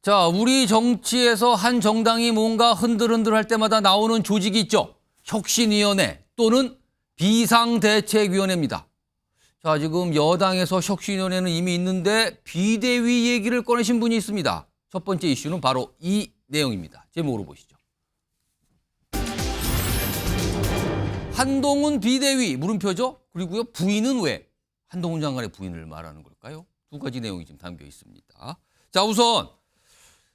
자, 우리 정치에서 한 정당이 뭔가 흔들흔들 할 때마다 나오는 조직이 있죠. 혁신위원회 또는 비상대책위원회입니다. 자, 지금 여당에서 혁신위원회는 이미 있는데 비대위 얘기를 꺼내신 분이 있습니다. 첫 번째 이슈는 바로 이 내용입니다. 제목으로 보시죠. 한동훈 비대위 물음표죠. 그리고요, 부인은 왜? 한동훈 장관의 부인을 말하는 걸까요? 두 가지 내용이 지금 담겨 있습니다. 자, 우선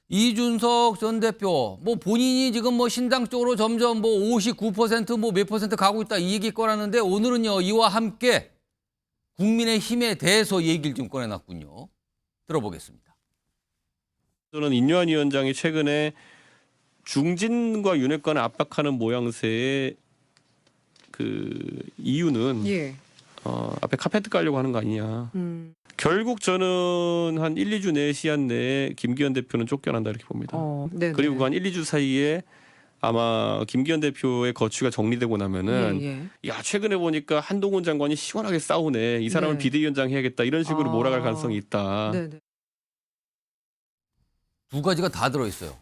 이준석 전 대표, 본인이 지금 신당 쪽으로 점점 59% 몇 퍼센트 가고 있다 이 얘기 꺼내는데 오늘은요, 이와 함께 국민의힘에 대해서 얘기를 좀 꺼내놨군요. 들어보겠습니다. 저는 인요한 위원장이 최근에 중진과 윤핵관을 압박하는 모양새의 그 이유는 앞에 카페트 깔려고 하는 거 아니냐. 결국 저는 한 1, 2주 내 시한 내에 김기현 대표는 쫓겨난다 이렇게 봅니다. 그리고 한 1, 2주 사이에 아마 김기현 대표의 거취가 정리되고 나면은 야, 최근에 보니까 한동훈 장관이 시원하게 싸우네. 이 사람을 비대위원장 해야겠다. 이런 식으로 몰아갈 가능성이 있다. 두 가지가 다 들어있어요.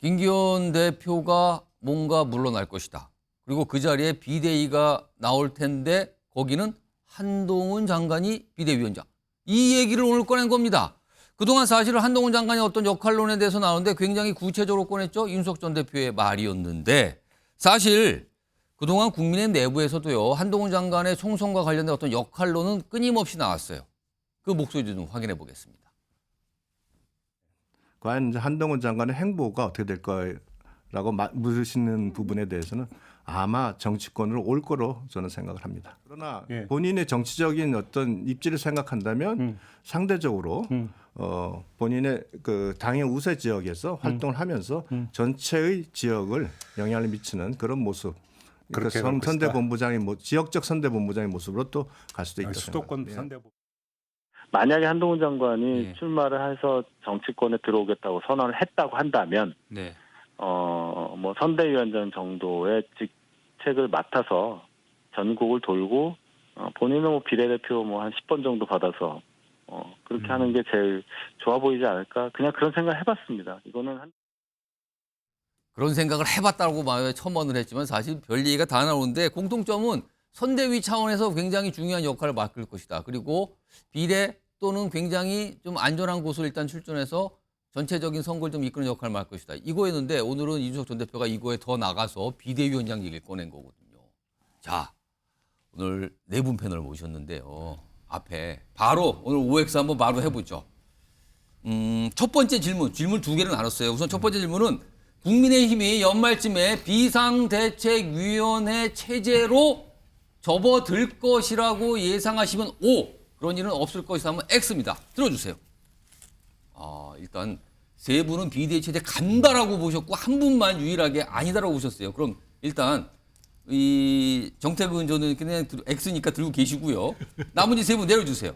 김기현 대표가 뭔가 물러날 것이다. 그리고 그 자리에 비대위가 나올 텐데 거기는 한동훈 장관이 비대위원장. 이 얘기를 오늘 꺼낸 겁니다. 그동안 사실은 한동훈 장관이 어떤 역할론에 대해서 나오는데 굉장히 구체적으로 꺼냈죠. 윤석열 전 대표의 말이었는데 사실 그동안 국민의 내부에서도요. 한동훈 장관의 총선과 관련된 어떤 역할론은 끊임없이 나왔어요. 그 목소리 좀 확인해 보겠습니다. 과연 이제 한동훈 장관의 행보가 어떻게 될 거라고 물으시는 부분에 대해서는 아마 정치권으로 올 거로 저는 생각을 합니다. 그러나 본인의 정치적인 어떤 입지를 생각한다면 상대적으로 본인의 그 당의 우세 지역에서 활동을 하면서 전체의 지역을 영향을 미치는 그런 모습. 그러니까 선대본부장의 지역적 선대본부장의 모습으로 또 갈 수도 있다. 수도권 선대본. 만약에 한동훈 장관이 출마를 해서 정치권에 들어오겠다고 선언을 했다고 한다면, 선대위원장 정도의 직책을 맡아서 전국을 돌고, 본인은 비례대표 한 10번 정도 받아서, 그렇게 하는 게 제일 좋아 보이지 않을까? 그냥 그런 생각을 해봤습니다. 이거는 그런 생각을 해봤다고 말에 첨언을 했지만 사실 별 얘기가 다 나오는데 공통점은 선대위 차원에서 굉장히 중요한 역할을 맡을 것이다. 그리고 비례 또는 굉장히 좀 안전한 곳을 일단 출전해서 전체적인 선거를 좀 이끄는 역할을 맡을 것이다. 이거였는데 오늘은 이준석 전 대표가 이거에 더 나가서 비대위원장 얘기를 꺼낸 거거든요. 자, 오늘 네 분 패널 모셨는데요. 앞에 바로 오늘 OX 한번 바로 해보죠. 첫 번째 질문 두 개를 나눴어요. 우선 첫 번째 질문은 국민의힘이 연말쯤에 비상대책위원회 체제로 접어들 것이라고 예상하시면 O, 그런 일은 없을 것이다 하면 X입니다. 들어주세요. 일단 세 분은 비대위 체제 간다라고 보셨고 한 분만 유일하게 아니다라고 보셨어요. 그럼 일단 이 정태근 저는 그냥 X니까 들고 계시고요. 나머지 세 분 내려주세요.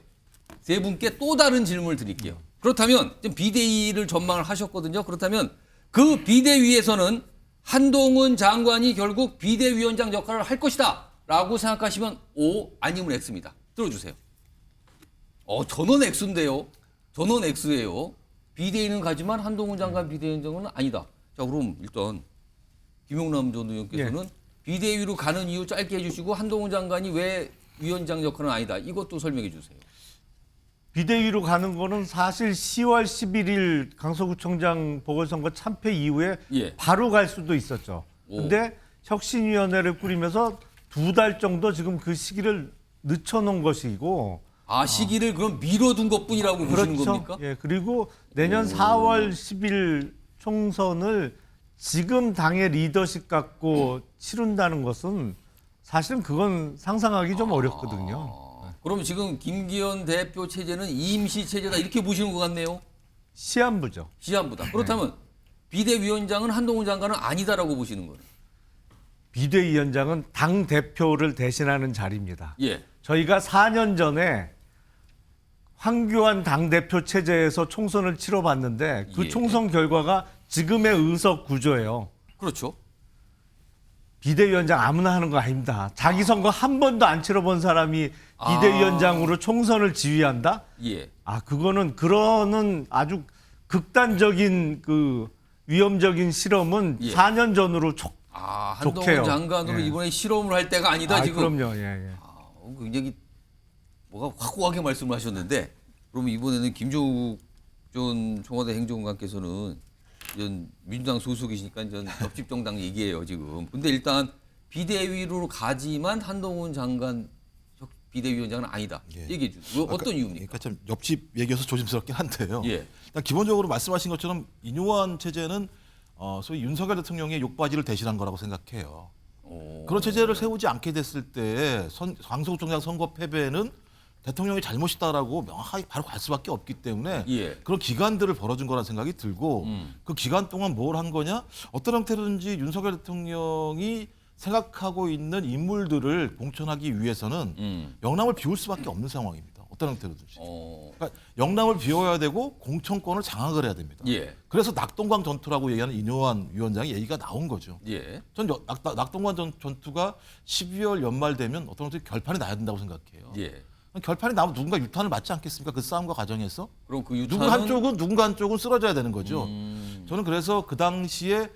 세 분께 또 다른 질문을 드릴게요. 그렇다면 지금 비대위를 전망을 하셨거든요. 그렇다면 그 비대위에서는 한동훈 장관이 결국 비대위원장 역할을 할 것이다 라고 생각하시면 O, 아니면 X입니다. 들어주세요. 저는 X인데요. 저는 X예요. 비대위는 가지만 한동훈 장관 비대위원장은 아니다. 자, 그럼 일단 김용남 전 의원께서는 비대위로 가는 이유 짧게 해주시고 한동훈 장관이 왜 위원장 역할은 아니다. 이것도 설명해 주세요. 비대위로 가는 거는 사실 10월 11일 강서구청장 보궐선거 참패 이후에 바로 갈 수도 있었죠. 그런데 혁신위원회를 꾸리면서 2달 정도 지금 그 시기를 늦춰놓은 것이고. 시기를 그럼 미뤄둔 것뿐이라고 보시는 겁니까? 그리고 내년 4월 10일 총선을 지금 당의 리더십 갖고 치른다는 것은 사실은 그건 상상하기 좀 어렵거든요. 그럼 지금 김기현 대표 체제는 임시 체제다 이렇게 보시는 것 같네요. 시한부죠. 시한부다. 그렇다면 비대위원장은 한동훈 장관은 아니다라고 보시는 거예요. 비대위원장은 당 대표를 대신하는 자리입니다. 저희가 4년 전에 황교안 당대표 체제에서 총선을 치러봤는데 그 총선 결과가 지금의 의석 구조예요. 그렇죠. 비대위원장 아무나 하는 거 아닙니다. 자기 선거 한 번도 안 치러본 사람이 비대위원장으로 총선을 지휘한다? 예. 그거는 그러는 아주 극단적인 그 위험적인 실험은 예. 4년 전으로 한동훈 좋게요. 장관으로 예. 이번에 실험을 할 때가 아니다 지금. 그럼요. 예. 굉장히 뭐가 확고하게 말씀을 하셨는데 그러면 이번에는 김종욱 전 청와대 행정관께서는 이런 민주당 소속이시니까 전 옆집 정당 얘기예요 지금. 근데 일단 비대위로 가지만 한동훈 장관 비대위원장은 아니다. 예. 얘기해 주세요. 어떤 이유입니까? 그러니까 참 옆집 얘기여서 조심스럽긴 한데요. 예. 일단 기본적으로 말씀하신 것처럼 인요한 체제는 소위 윤석열 대통령의 욕바지를 대신한 거라고 생각해요. 그런 체제를 세우지 않게 됐을 때 강서구청장 선거 패배는 대통령의 잘못이다라고 명확하게 바로 갈 수밖에 없기 때문에 예. 그런 기간들을 벌어준 거라는 생각이 들고 그 기간 동안 뭘 한 거냐? 어떤 형태로든지 윤석열 대통령이 생각하고 있는 인물들을 공천하기 위해서는 영남을 비울 수밖에 없는 상황입니다. 어떤 형태로든지. 그러니까 영남을 비워야 되고 공천권을 장악을 해야 됩니다. 예. 그래서 낙동강 전투라고 얘기하는 인요한 위원장의 얘기가 나온 거죠. 예. 전 낙동강 전투가 12월 연말 되면 어떤 형태로 결판이 나야 된다고 생각해요. 예. 결판이 나면 누군가 유탄을 맞지 않겠습니까? 그 싸움과 과정에서. 그럼 그 누군가 유탄은 한쪽은 쓰러져야 되는 거죠. 저는 그래서 그 당시에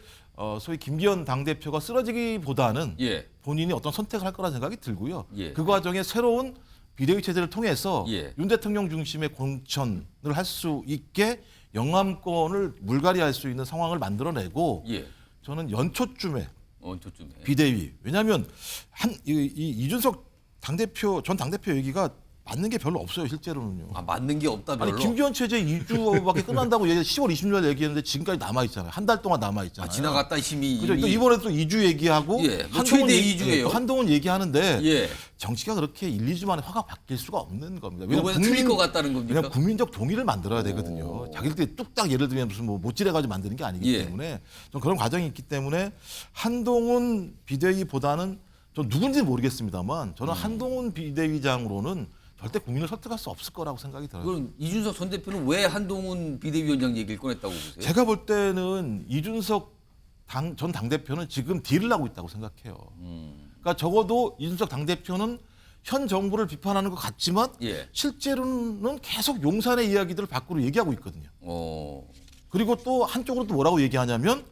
소위 김기현 당대표가 쓰러지기보다는 예. 본인이 어떤 선택을 할 거라는 생각이 들고요. 예. 그 과정에 새로운 비대위 체제를 통해서 예. 윤 대통령 중심의 공천을 할 수 있게 영남권을 물갈이할 수 있는 상황을 만들어내고 예. 저는 연초쯤에 저쯤에 비대위. 왜냐하면 이준석 전 당대표 얘기가 맞는 게 별로 없어요, 실제로는요. 맞는 게 없다 별로. 아니 김기현 체제 2주밖에 끝난다고 10월 20일 얘기했는데 지금까지 남아 있잖아요. 한 달 동안 남아 있잖아요. 지나갔다 심이 그죠? 또 이미. 이번에 또 2주 얘기하고 예, 뭐 최대 2주예요. 한동훈 얘기하는데 예. 정치가 그렇게 1, 2주 만에 화가 바뀔 수가 없는 겁니다. 이번에 틀릴 것 같다는 겁니까? 그냥 국민적 동의를 만들어야 되거든요. 자기들끼리 뚝딱 예를 들면 무슨 뭐 못질해가지고 만드는 게 아니기 예. 때문에 좀 그런 과정이 있기 때문에 한동훈 비대위보다는 전 누군지 모르겠습니다만 저는 한동훈 비대위장으로는 절대 국민을 설득할 수 없을 거라고 생각이 들어요. 그럼 이준석 전 대표는 왜 한동훈 비대위원장 얘기를 꺼냈다고 보세요? 제가 볼 때는 이준석 전 당대표는 지금 딜을 하고 있다고 생각해요. 그러니까 적어도 이준석 당대표는 현 정부를 비판하는 것 같지만 예. 실제로는 계속 용산의 이야기들을 밖으로 얘기하고 있거든요. 그리고 또 한쪽으로 또 뭐라고 얘기하냐면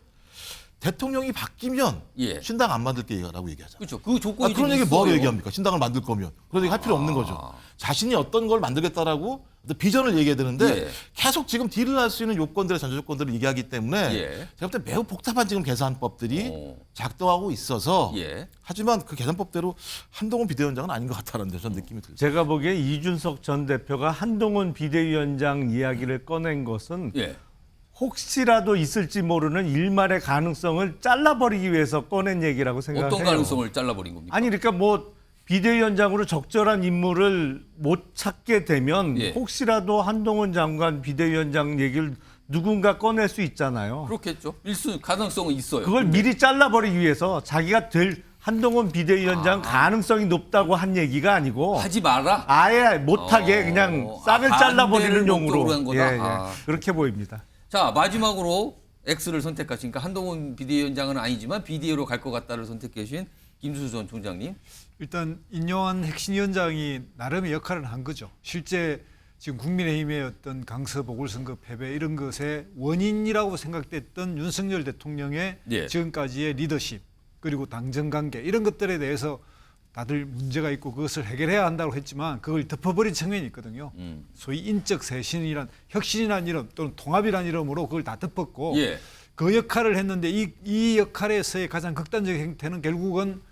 대통령이 바뀌면 예. 신당 안 만들게라고 얘기하잖아요. 그렇죠. 그 조건이 그런 좀 얘기 뭐하러 있어요. 얘기합니까? 신당을 만들 거면. 그런 얘기 할 필요 없는 거죠. 자신이 어떤 걸 만들겠다라고 어떤 비전을 얘기해야 되는데 예. 계속 지금 딜을 할 수 있는 요건들의 전제조건들을 얘기하기 때문에 예. 제가 볼 때 매우 복잡한 지금 계산법들이 작동하고 있어서 예. 하지만 그 계산법대로 한동훈 비대위원장은 아닌 것 같다는 저는 느낌이 들죠. 제가 보기에 이준석 전 대표가 한동훈 비대위원장 이야기를 꺼낸 것은 예. 혹시라도 있을지 모르는 일말의 가능성을 잘라버리기 위해서 꺼낸 얘기라고 생각해요. 어떤 가능성을 잘라버린 겁니까? 아니 그러니까 뭐 비대위원장으로 적절한 인물을 못 찾게 되면 예. 혹시라도 한동훈 장관 비대위원장 얘기를 누군가 꺼낼 수 있잖아요. 그렇겠죠. 일순 가능성은 있어요. 그걸 미리 잘라버리기 위해서 자기가 될 한동훈 비대위원장 가능성이 높다고 한 얘기가 아니고 하지 마라. 아예 못하게 그냥 싹을 잘라버리는 반대를 목적으로 한 용으로 거다? 그렇게 보입니다. 자, 마지막으로 X를 선택하시니까 한동훈 비대위원장은 아니지만 비대위로 갈 것 같다를 선택해 주신 김수수 전 총장님. 일단 인요한 혁신위원장이 나름의 역할을 한 거죠. 실제 지금 국민의힘의 어떤 강서 보궐선거 패배 이런 것의 원인이라고 생각됐던 윤석열 대통령의 예. 지금까지의 리더십 그리고 당정관계 이런 것들에 대해서 다들 문제가 있고 그것을 해결해야 한다고 했지만 그걸 덮어버린 측면이 있거든요. 소위 인적 쇄신이란 혁신이라는 이름 또는 통합이라는 이름으로 그걸 다 덮었고 예. 그 역할을 했는데 이 역할에서의 가장 극단적 행태는 결국은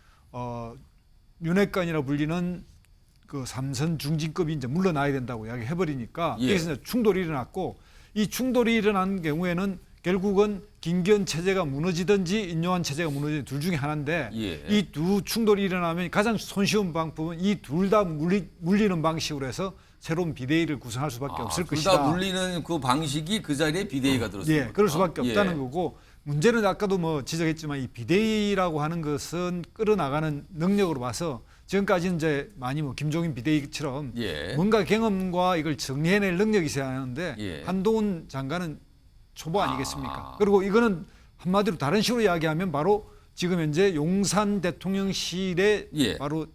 윤핵관이라 불리는 그 삼선 중진급이 이제 물러나야 된다고 이야기해버리니까 예. 여기서 이제 충돌이 일어났고 이 충돌이 일어난 경우에는 결국은 김기현 체제가 무너지든지 인요한 체제가 무너지든 둘 중에 하나인데 예. 이 두 충돌이 일어나면 가장 손쉬운 방법은 이 둘 다 물리는 방식으로 해서 새로운 비대위를 구성할 수밖에 없을 것이다. 둘 다 물리는 그 방식이 그 자리에 비대위가 들었습니다. 예, 그럴 수밖에 없다는 예. 거고 문제는 아까도 뭐 지적했지만 이 비대위라고 하는 것은 끌어나가는 능력으로 봐서 지금까지 이제 많이 뭐 김종인 비대위처럼 예. 뭔가 경험과 이걸 정리해낼 능력이 있어야 하는데 예. 한동훈 장관은 초보 아니겠습니까? 그리고 이거는 한마디로 다른 식으로 이야기하면 바로 지금 현재 용산 대통령실에 예. 바로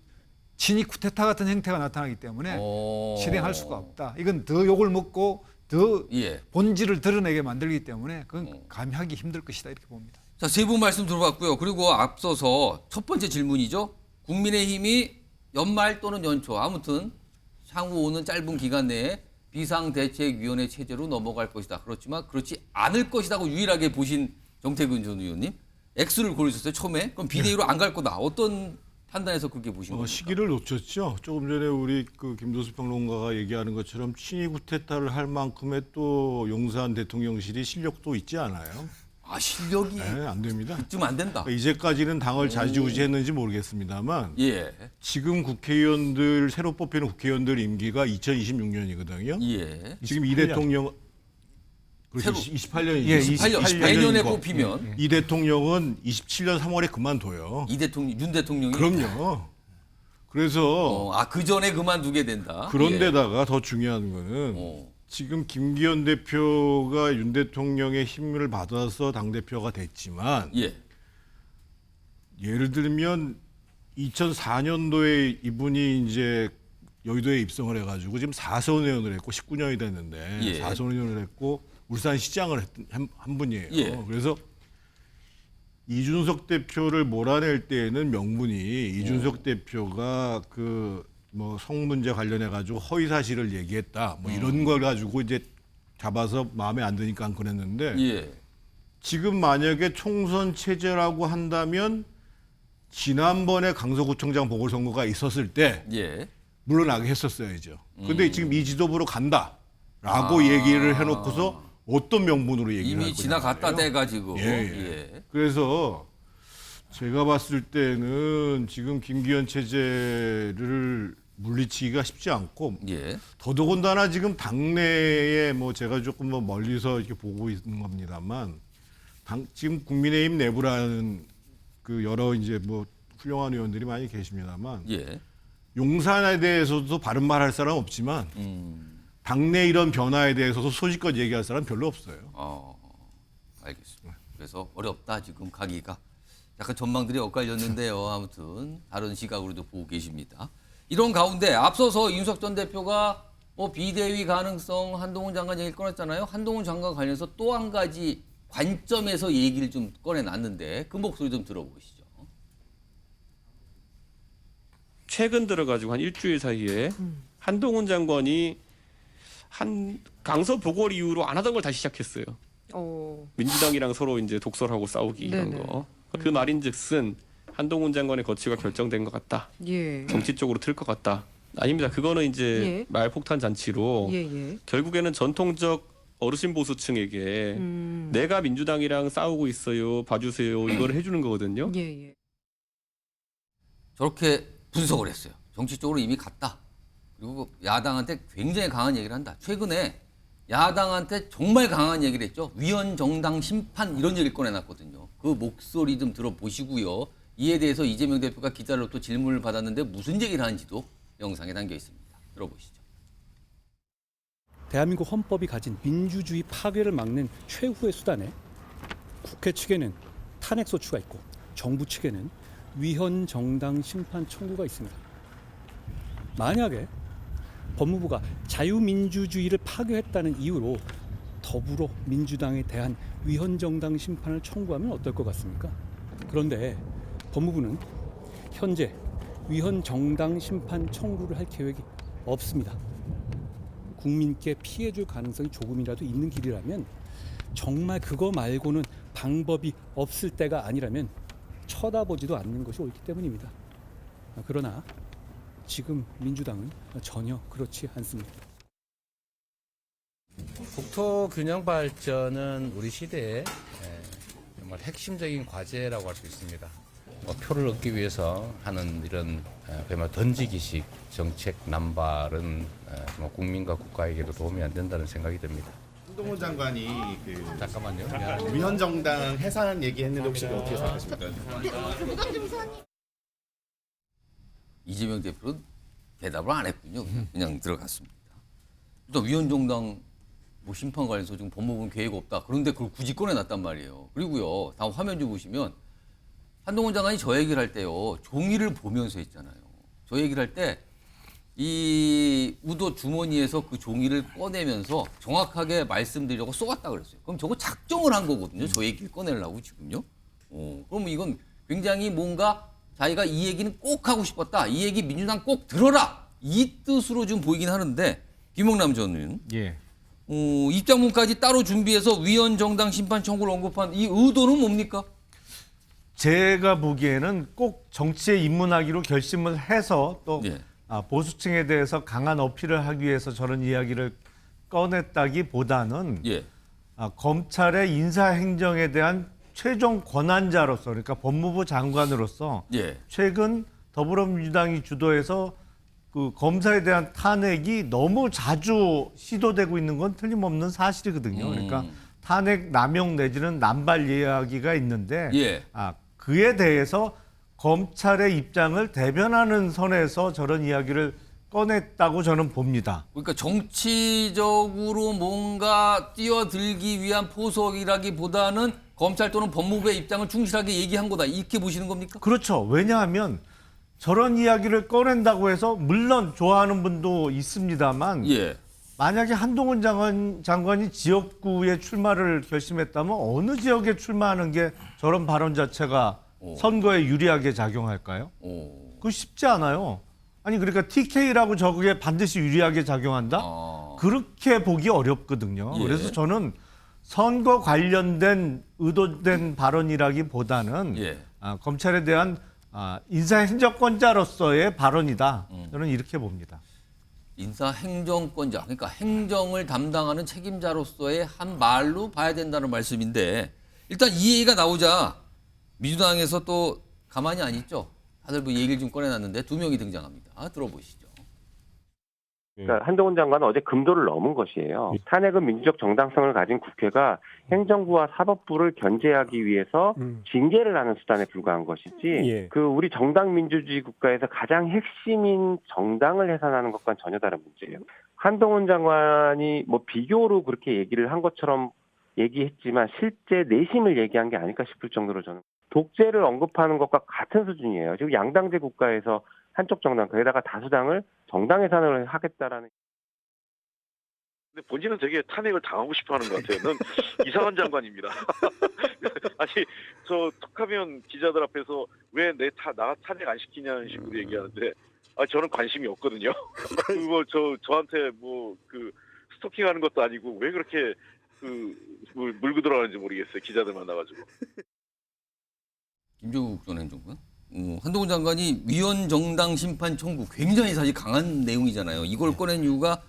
친위 쿠데타 같은 행태가 나타나기 때문에 오. 실행할 수가 없다. 이건 더 욕을 먹고 더 예. 본질을 드러내게 만들기 때문에 그건 감히하기 힘들 것이다 이렇게 봅니다. 자, 세 분 말씀 들어봤고요. 그리고 앞서서 첫 번째 질문이죠. 국민의힘이 연말 또는 연초 아무튼 향후 오는 짧은 기간 내에 비상대책위원회 체제로 넘어갈 것이다. 그렇지만 그렇지 않을 것이라고 유일하게 보신 정태근 전 의원님. X를 고르셨어요, 처음에. 그럼 비대위로 안 갈 거다. 어떤 판단에서 그렇게 보신 겁니까? 시기를 놓쳤죠. 조금 전에 우리 그 김도수 평론가가 얘기하는 것처럼 친위 구테타를 할 만큼의 또 용산 대통령실이 실력도 있지 않아요. 아, 실력이 네, 안 됩니다. 좀 안 된다. 그러니까 이제까지는 당을 좌지우지했는지 모르겠습니다만 예. 지금 국회의원들 새로 뽑히는 국회의원들 임기가 2026년이거든요. 예. 지금 이 대통령 그렇죠. 새로- 28년이죠. 예, 28년에 뽑히면 이 대통령은 27년 3월에 그만둬요. 이 대통령, 윤 대통령이 그럼요. 그래서 그 전에 그만두게 된다. 그런데다가 더 중요한 거는 어. 지금 김기현 대표가 윤 대통령의 힘을 받아서 당대표가 됐지만 예. 예를 들면 2004년도에 이분이 이제 여의도에 입성을 해가지고 지금 4선 의원을 했고 19년이 됐는데 예. 4선 의원을 했고 울산시장을 한 분이에요. 예. 그래서 이준석 대표를 몰아낼 때에는 명분이 이준석 대표가 그 뭐 성문제 관련해 가지고 허위 사실을 얘기했다 뭐 이런 걸 가지고 이제 잡아서 마음에 안 드니까 안 그랬는데 예. 지금 만약에 총선 체제라고 한다면 지난번에 강서구청장 보궐선거가 있었을 때 예. 물러나게 했었어야죠. 근데 지금 이 지도부로 간다라고 얘기를 해놓고서 어떤 명분으로 얘기를 할 이미 거냐 지나갔다 말이에요. 때가 지금. 예. 그래서 제가 봤을 때는 지금 김기현 체제를 물리치기가 쉽지 않고 예. 더더군다나 지금 당내에 뭐 제가 조금 뭐 멀리서 이렇게 보고 있는 겁니다만 지금 국민의힘 내부라는 그 여러 이제 뭐 훌륭한 의원들이 많이 계십니다만 예. 용산에 대해서도 바른 말할 사람 없지만 당내 이런 변화에 대해서도 소식껏 얘기할 사람 별로 없어요. 알겠습니다. 그래서 어렵다 지금 가기가. 약간 전망들이 엇갈렸는데요. 아무튼 다른 시각으로도 보고 계십니다. 이런 가운데 앞서서 윤석 전 대표가 뭐 비대위 가능성 한동훈 장관 얘기를 꺼냈잖아요. 한동훈 장관 관련해서 또 한 가지 관점에서 얘기를 좀 꺼내놨는데 그 목소리 좀 들어보시죠. 최근 들어가지고 한 일주일 사이에 한동훈 장관이 한 강서 보궐 이후로 안 하던 걸 다시 시작했어요. 민주당이랑 서로 이제 독설하고 싸우기 이런 네네. 거. 그 말인즉슨 한동훈 장관의 거취가 결정된 것 같다. 예. 정치 쪽으로 틀 것 같다. 아닙니다. 그거는 이제 예. 말폭탄 잔치로 예. 결국에는 전통적 어르신 보수층에게 내가 민주당이랑 싸우고 있어요. 봐주세요. 이걸 해주는 거거든요. 예. 저렇게 분석을 했어요. 정치적으로 이미 갔다. 그리고 야당한테 굉장히 강한 얘기를 한다. 최근에 야당한테 정말 강한 얘기를 했죠. 위헌정당 심판 이런 얘기를 꺼내놨거든요. 그 목소리 좀 들어보시고요. 이에 대해서 이재명 대표가 기자로부터 질문을 받았는데 무슨 얘기를 하는지도 영상에 담겨 있습니다. 들어보시죠. 대한민국 헌법이 가진 민주주의 파괴를 막는 최후의 수단에 국회 측에는 탄핵소추가 있고 정부 측에는 위헌정당 심판 청구가 있습니다. 만약에 법무부가 자유민주주의를 파괴했다는 이유로 더불어 민주당에 대한 위헌정당 심판을 청구하면 어떨 것 같습니까? 그런데 법무부는 현재 위헌정당 심판 청구를 할 계획이 없습니다. 국민께 피해 줄 가능성이 조금이라도 있는 길이라면 정말 그거 말고는 방법이 없을 때가 아니라면 쳐다보지도 않는 것이 옳기 때문입니다. 그러나 지금 민주당은 전혀 그렇지 않습니다. 국토 균형 발전은 우리 시대의 정말 핵심적인 과제라고 할 수 있습니다. 표를 얻기 위해서 하는 이런 그야말로 던지기식 정책 남발은 정말 국민과 국가에게도 도움이 안 된다는 생각이 듭니다. 한동훈 장관이 잠깐만요. 위헌정당 해산 얘기했는데 혹시 어떻게 생각하십니까? 이재명 대표는 대답을 안 했군요. 그냥 들어갔습니다. 일단 위헌정당 뭐 심판 관련해서 지금 법무부는 계획 없다. 그런데 그걸 굳이 꺼내놨단 말이에요. 그리고요. 다음 화면 좀 보시면 한동훈 장관이 저 얘기를 할 때요. 종이를 보면서 했잖아요. 저 얘기를 할 때 이 우도 주머니에서 그 종이를 꺼내면서 정확하게 말씀드리려고 쏘았다 그랬어요. 그럼 저거 작정을 한 거거든요. 저 얘기를 꺼내려고 지금요. 그럼 이건 굉장히 뭔가 자기가 이 얘기는 꼭 하고 싶었다. 이 얘기 민주당 꼭 들어라. 이 뜻으로 좀 보이긴 하는데 김영남 전 의원. 예. 입장문까지 따로 준비해서 위헌 정당 심판 청구를 언급한 이 의도는 뭡니까? 제가 보기에는 꼭 정치에 입문하기로 결심을 해서 또 예. 보수층에 대해서 강한 어필을 하기 위해서 저런 이야기를 꺼냈다기보다는 예. 검찰의 인사행정에 대한 최종 권한자로서 그러니까 법무부 장관으로서 예. 최근 더불어민주당이 주도해서 그 검사에 대한 탄핵이 너무 자주 시도되고 있는 건 틀림없는 사실이거든요. 그러니까 탄핵 남용 내지는 남발 이야기가 있는데 예. 그에 대해서 검찰의 입장을 대변하는 선에서 저런 이야기를 꺼냈다고 저는 봅니다. 그러니까 정치적으로 뭔가 뛰어들기 위한 포석이라기보다는 검찰 또는 법무부의 입장을 충실하게 얘기한 거다. 이렇게 보시는 겁니까? 그렇죠. 왜냐하면 저런 이야기를 꺼낸다고 해서 물론 좋아하는 분도 있습니다만 예. 만약에 한동훈 장관이 지역구에 출마를 결심했다면 어느 지역에 출마하는 게 저런 발언 자체가 선거에 유리하게 작용할까요? 그거 쉽지 않아요. 아니 그러니까 TK라고 저게 반드시 유리하게 작용한다? 그렇게 보기 어렵거든요. 예. 그래서 저는 선거 관련된 의도된 발언이라기보다는 예. 검찰에 대한 인사행정권자로서의 발언이다. 저는 이렇게 봅니다. 인사행정권자, 그러니까 행정을 담당하는 책임자로서의 한 말로 봐야 된다는 말씀인데 일단 이 얘기가 나오자 민주당에서 또 가만히 안 있죠. 다들 뭐 얘기를 좀 꺼내놨는데 두 명이 등장합니다. 들어보시죠. 그러니까 한동훈 장관은 어제 금도를 넘은 것이에요. 탄핵은 민주적 정당성을 가진 국회가 행정부와 사법부를 견제하기 위해서 징계를 하는 수단에 불과한 것이지 그 우리 정당 민주주의 국가에서 가장 핵심인 정당을 해산하는 것과는 전혀 다른 문제예요. 한동훈 장관이 뭐 비교로 그렇게 얘기를 한 것처럼 얘기했지만 실제 내심을 얘기한 게 아닐까 싶을 정도로 저는 독재를 언급하는 것과 같은 수준이에요. 지금 양당제 국가에서 한쪽 정당, 거기다가 다수당을 정당 해산을 하겠다라는. 근데 본인은 되게 탄핵을 당하고 싶어하는 것 같아요. 넌 이상한 장관입니다. 아니 저 톡하면 기자들 앞에서 왜 나 탄핵 안 시키냐는 식으로 얘기하는데 저는 관심이 없거든요. 그거 저한테 뭐 그 스토킹하는 것도 아니고 왜 그렇게 물고 들어가는지 모르겠어요. 기자들 만나가지고. 김종국 전 행정관. 한동훈 장관이 위헌 정당 심판 청구 굉장히 사실 강한 내용이잖아요. 이걸 꺼낸 이유가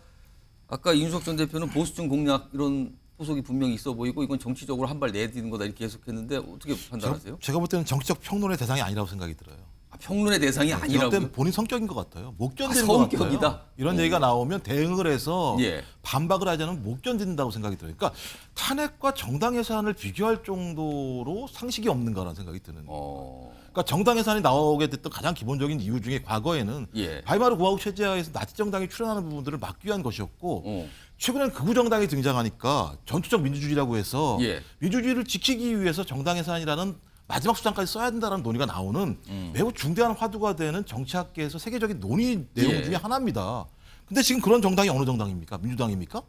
아까 이준석 전 대표는 보수층 공략 이런 포석이 분명히 있어 보이고 이건 정치적으로 한 발 내딛는 거다 이렇게 해석했는데 어떻게 판단하세요? 제가 볼 때는 정치적 평론의 대상이 아니라고 생각이 들어요. 평론의 대상이 아니라고요? 제가 본인 성격인 것 같아요. 못 견디는 것 성격이다? 같아요. 이런 얘기가 나오면 대응을 해서 반박을 하지 않으면 못 견딘다고 생각이 들어요. 그러니까 탄핵과 정당 해산을 비교할 정도로 상식이 없는가라는 생각이 드는 거예요. 그러니까 정당 해산이 나오게 됐던 가장 기본적인 이유 중에 과거에는 바이마르 공화국 체제하에서 나치 정당이 출연하는 부분들을 막기 위한 것이었고 최근에는 극우 정당이 등장하니까 전투적 민주주의라고 해서 민주주의를 지키기 위해서 정당 해산이라는 마지막 수단까지 써야 된다는 논의가 나오는 매우 중대한 화두가 되는 정치학계에서 세계적인 논의 내용 중에 하나입니다. 근데 지금 그런 정당이 어느 정당입니까? 민주당입니까?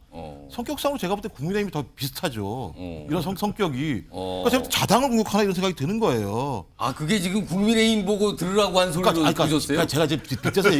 성격상으로 제가 볼 때 국민의힘이 더 비슷하죠. 이런 성격이. 그러니까 제가 자당을 공격하나 이런 생각이 드는 거예요. 그게 지금 국민의힘 보고 들으라고 한 소리로 들으셨어요? 그러니까 제가 이제 빗대서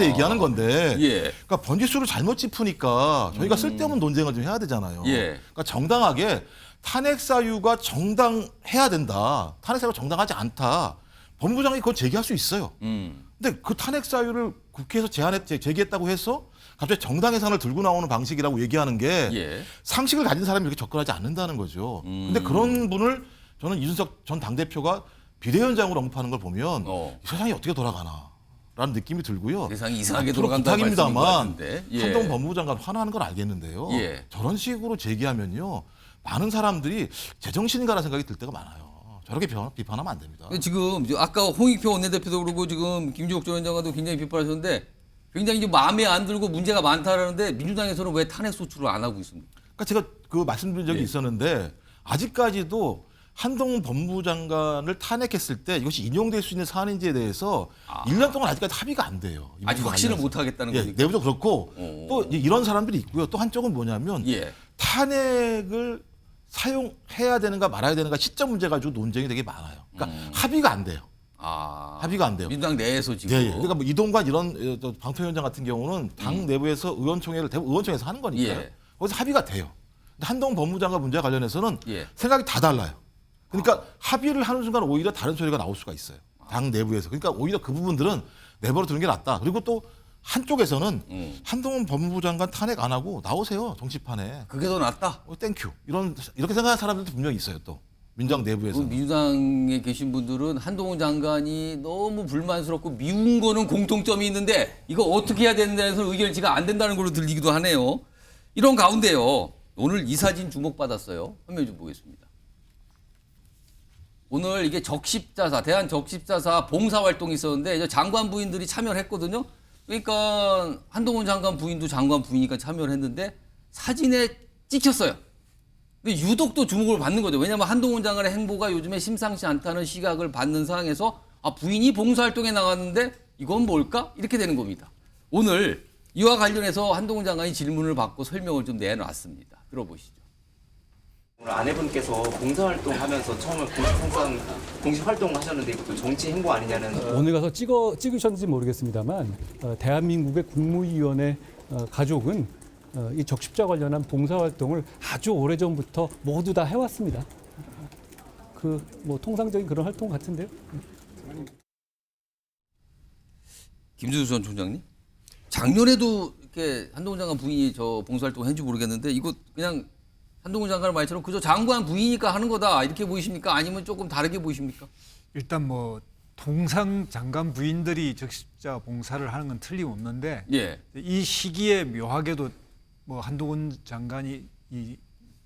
얘기하는 건데. 그러니까 번지수를 잘못 짚으니까 저희가 쓸데없는 논쟁을 좀 해야 되잖아요. 그러니까 정당하게 탄핵 사유가 정당해야 된다. 탄핵 사유가 정당하지 않다. 법무부 장관이 그걸 제기할 수 있어요. 근데 그 탄핵 사유를 국회에서 제기했다고 해서 갑자기 정당 해산을 들고 나오는 방식이라고 얘기하는 게 상식을 가진 사람이 이렇게 접근하지 않는다는 거죠. 근데 그런 분을 저는 이준석 전 당대표가 비대위원장으로 언급하는 걸 보면 이 세상이 어떻게 돌아가나라는 느낌이 들고요. 세상이 이상하게 돌아간다는 부탁입니다만 말씀인 한동훈 법무부 장관 화나는 건 알겠는데요. 저런 식으로 제기하면요. 많은 사람들이 제정신인가라는 생각이 들 때가 많아요. 저렇게 비판하면 안 됩니다. 지금 아까 홍익표 원내대표도 그러고 지금 김종국 전 장관도 굉장히 비판하셨는데 굉장히 마음에 안 들고 문제가 많다라는데 민주당에서는 왜 탄핵 소추를 안 하고 있습니까? 그러니까 제가 그 말씀드린 적이 있었는데 아직까지도 한동훈 법무장관을 탄핵했을 때 이것이 인용될 수 있는 사안인지에 대해서 1년 동안 아직까지 합의가 안 돼요. 아직 확신을 못 하겠다는 거죠. 내부도 그렇고 또 이런 사람들이 있고요. 또 한쪽은 뭐냐면 탄핵을 사용해야 되는가 말아야 되는가 시점 문제 가지고 논쟁이 되게 많아요. 그러니까 합의가 안 돼요. 합의가 안 돼요. 민주당 내에서 지금. 예. 그러니까 뭐 이동관 이런 방통위원장 같은 경우는 당 내부에서 의원총회를 대부분 의원총회에서 하는 거니까요. 거기서 합의가 돼요. 근데 한동훈 법무장관 문제와 관련해서는 생각이 다 달라요. 그러니까 합의를 하는 순간 오히려 다른 소리가 나올 수가 있어요. 당 내부에서. 그러니까 오히려 그 부분들은 내버려 두는 게 낫다. 그리고 또 한쪽에서는 한동훈 법무부 장관 탄핵 안 하고 나오세요. 정치판에. 그게 더 낫다? 땡큐. 이렇게 생각하는 사람들도 분명히 있어요. 또. 민주당 내부에서. 민주당에 계신 분들은 한동훈 장관이 너무 불만스럽고 미운 거는 공통점이 있는데 이거 어떻게 해야 되는데 해서 의견이 지금 안 된다는 걸로 들리기도 하네요. 이런 가운데요. 오늘 이 사진 주목받았어요. 화면 좀 보겠습니다. 오늘 이게 적십자사, 대한적십자사 봉사활동이 있었는데 이제 장관 부인들이 참여를 했거든요. 그러니까 한동훈 장관 부인도 장관 부인이니까 참여를 했는데 사진에 찍혔어요. 근데 유독 또 주목을 받는 거죠. 왜냐하면 한동훈 장관의 행보가 요즘에 심상치 않다는 시각을 받는 상황에서 부인이 봉사활동에 나갔는데 이건 뭘까? 이렇게 되는 겁니다. 오늘 이와 관련해서 한동훈 장관이 질문을 받고 설명을 좀 내놨습니다. 들어보시죠. 오늘 아내분께서 봉사활동하면서 처음에 공식 활동을 하셨는데 이것도 정치 행보 아니냐는. 오늘 가서 찍으셨는지 모르겠습니다만 대한민국의 국무위원회 가족은 이 적십자 관련한 봉사활동을 아주 오래전부터 모두 다 해왔습니다. 그 뭐 통상적인 그런 활동 같은데요. 김준수 전 총장님, 작년에도 이렇게 한동훈 장관 부인이 저 봉사활동 했는지 모르겠는데 이거 그냥 한동훈 장관 말처럼 그저 장관 부인이니까 하는 거다 이렇게 보이십니까? 아니면 조금 다르게 보이십니까? 일단 뭐 통상 장관 부인들이 적십자 봉사를 하는 건 틀림없는데 이 시기에 묘하게도 뭐 한동훈 장관이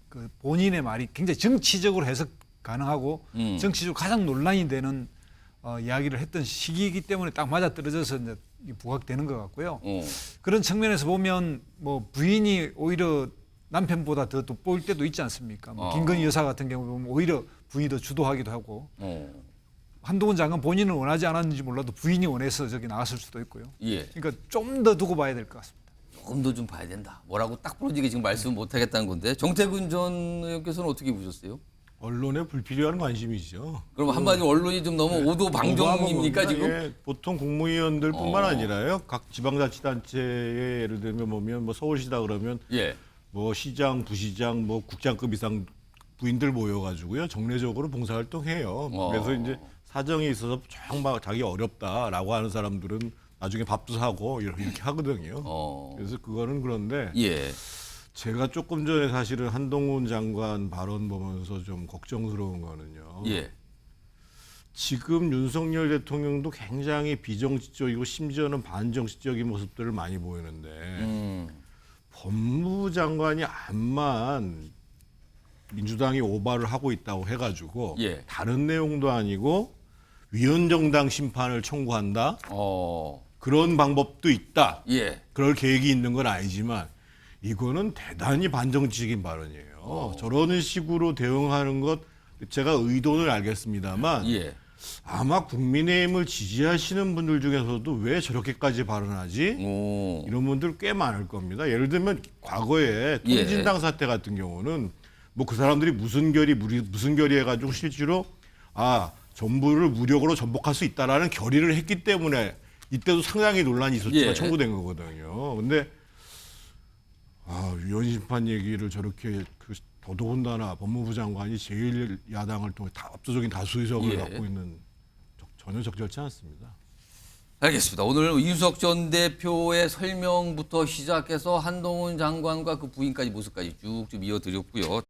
그 본인의 말이 굉장히 정치적으로 해석 가능하고 정치적으로 가장 논란이 되는 이야기를 했던 시기이기 때문에 딱 맞아떨어져서 이제 부각되는 것 같고요. 그런 측면에서 보면 뭐 부인이 오히려 남편보다 더 돋보일 때도 있지 않습니까? 뭐 김건희 여사 같은 경우 보면 오히려 부인이 더 주도하기도 하고 한동훈 장관 본인은 원하지 않았는지 몰라도 부인이 원해서 저기 나왔을 수도 있고요. 그러니까 좀 더 두고 봐야 될 것 같습니다. 조금 더 좀 봐야 된다. 뭐라고 딱 부러지게 지금 말씀 못 하겠다는 건데 정태근 전 의원께서는 어떻게 보셨어요? 언론에 불필요한 관심이죠. 그럼 한마디로 언론이 좀 너무 오도방정입니까 지금? 보통 국무위원들뿐만 아니라요. 각 지방자치단체에 예를 들면 보면 뭐 서울시다 그러면 뭐 시장, 부시장, 뭐 국장급 이상 부인들 모여가지고요 정례적으로 봉사활동해요. 그래서 이제 사정이 있어서 정말 자기 어렵다라고 하는 사람들은 나중에 밥도 사고 이렇게 하거든요. 그래서 그거는 그런데 제가 조금 전에 사실은 한동훈 장관 발언 보면서 좀 걱정스러운 거는요. 지금 윤석열 대통령도 굉장히 비정치적이고 심지어는 반정치적인 모습들을 많이 보이는데 법무부 장관이 암만 민주당이 오바를 하고 있다고 해가지고 다른 내용도 아니고 위헌정당 심판을 청구한다. 그런 방법도 있다. 그럴 계획이 있는 건 아니지만 이거는 대단히 반정치적인 발언이에요. 저런 식으로 대응하는 것 제가 의도는 알겠습니다만 아마 국민의힘을 지지하시는 분들 중에서도 왜 저렇게까지 발언하지? 이런 분들 꽤 많을 겁니다. 예를 들면 과거에 통진당 사태 같은 경우는 뭐 그 사람들이 무슨 결의 해가지고 실제로 정부를 무력으로 전복할 수 있다라는 결의를 했기 때문에 이때도 상당히 논란이 있었지만 청구된 거거든요. 근데 위헌 심판 얘기를 저렇게 더더군다나 법무부 장관이 제1야당을 통해 압도적인 다수 의석을 갖고 있는 전혀 적절치 않습니다. 알겠습니다. 오늘 이준석 전 대표의 설명부터 시작해서 한동훈 장관과 그 부인까지 모습까지 쭉쭉 이어드렸고요.